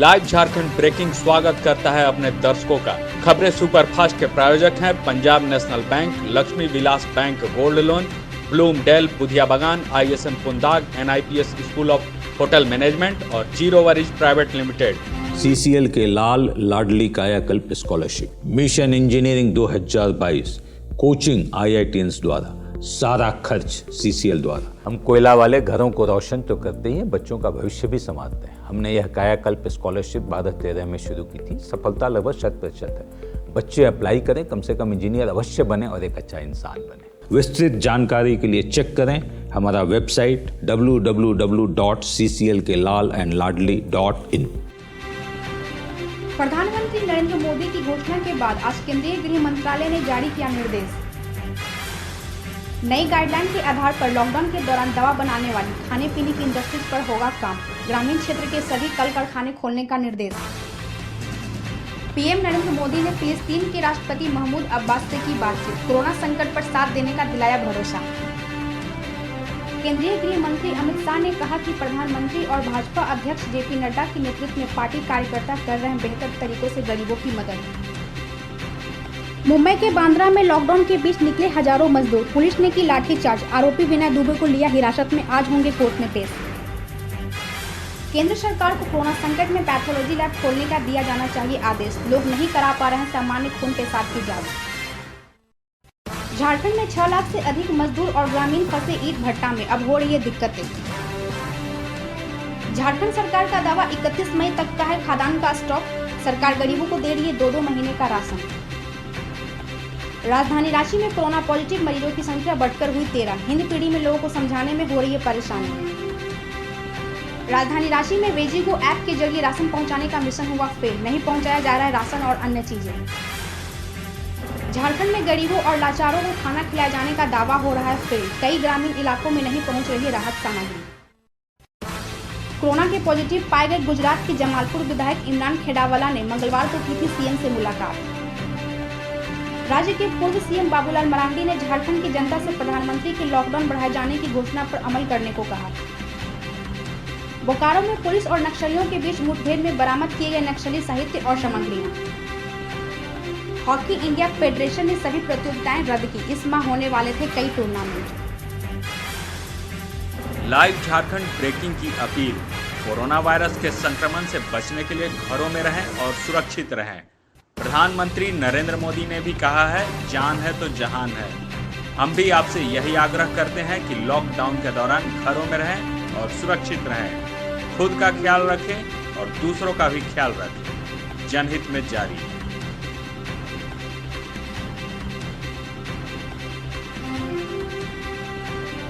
Live Jharkhand breaking स्वागत करता है अपने दर्शकों का। खबरें सुपरफास्ट के प्रायोजक हैं Punjab national bank, Lakshmi Vilas bank gold loan, Bloomdale Budhia Bagan, ISM Pundag, NIPS school of hotel management और zero worries private limited. CCL के लाल लाडली कायाकल्प scholarship, mission engineering 2022, coaching IITians द्वारा, सारा खर्च CCL द्वारा। हम कोयला वाले घरों को रोशन तो करते ही हैं, बच्चों का भविष्य भी संवारते हैं। हमने यह कायाकल्प स्कॉलरशिप 2013 में शुरू की थी। सफलता लगभग 100% है। बच्चे अप्लाई करें, कम से कम इंजीनियर अवश्य बने और एक अच्छा इंसान बने। विस्तृत जानकारी के लिए चेक करें हमारा वेबसाइट www.cclkelalandladli.in। प्रधानमंत्री नरेंद्र मोदी की घोषणा के बाद आज केंद्रीय गृह मंत्रालय ने जारी किया निर्देश। नई गाइडलाइन के आधार पर लॉकडाउन के दौरान दवा बनाने वाली खाने पीने की इंडस्ट्रीज पर होगा काम। ग्रामीण क्षेत्र के सभी कल कारखाने खोलने का निर्देश। पीएम नरेंद्र मोदी ने फिलिस्तीन के राष्ट्रपति महमूद अब्बास से की बातचीत। कोरोना संकट पर साथ देने का दिलाया भरोसा। केंद्रीय गृह मंत्री अमित शाह ने कहा कि प्रधानमंत्री और भाजपा अध्यक्ष JP नड्डा के नेतृत्व में पार्टी कार्यकर्ता कर रहे हैं बेहतर तरीकों से गरीबों की मदद। मुंबई के बांद्रा में लॉकडाउन के बीच निकले हजारों मजदूर। पुलिस ने की लाठीचार्ज। आरोपी विनय दुबे को लिया हिरासत में, आज होंगे कोर्ट में पेश। केंद्र सरकार को कोरोना संकट में पैथोलॉजी लैब खोलने का दिया जाना चाहिए आदेश। लोग नहीं करा पा रहे हैं सामान्य खून पेशाब की जांच। झारखंड में 6 लाख से अधिक मजदूर और ग्रामीण फंसे ईंट भट्टा में, अब हो रही है दिक्कतें। झारखंड सरकार का दावा 31 मई तक का है खाद्यान्न का स्टॉक। सरकार गरीबों को दे रही है 2-2 महीने का राशन। राजधानी रांची में कोरोना पॉजिटिव मरीजों की संख्या बढ़कर हुई 13। हिंदी पीढ़ी में लोगों को समझाने में हो रही है परेशानी। राजधानी रांची में वेजिगो ऐप के जरिए राशन पहुंचाने का मिशन हुआ फेल। नहीं पहुंचाया जा रहा है राशन और अन्य चीजें। झारखंड में गरीबों और लाचारों को खाना खिलाए जाने का दावा हो रहा है फेल। कई ग्रामीण इलाकों में नहीं पहुंच रही है राहत सामग्री। कोरोना के पॉजिटिव पाए गए गुजरात के जमालपुर विधायक इमरान खेड़ावाला ने मंगलवार को की थी CM से मुलाकात। राज्य के पूर्व CM बाबूलाल मरांडी ने झारखंड की जनता से प्रधानमंत्री के लॉकडाउन बढ़ाए जाने की घोषणा पर अमल करने को कहा। बोकारो में पुलिस और नक्सलियों के बीच मुठभेड़ में बरामद किए गए नक्सली साहित्य और सामग्रियां। हॉकी इंडिया फेडरेशन ने सभी प्रतियोगिताएं रद्द की। इस माह होने वाले थे कई टूर्नामेंट। लाइव झारखंड ब्रेकिंग की अपील। कोरोना वायरस के संक्रमण से बचने के लिए घरों में रहें और सुरक्षित रहें। प्रधानमंत्री नरेंद्र मोदी ने भी कहा है, जान है तो जहान है। हम भी आपसे यही आग्रह करते हैं कि लॉकडाउन के दौरान घरों में रहें और सुरक्षित रहें। खुद का ख्याल रखें और दूसरों का भी ख्याल रखें। जनहित में जारी।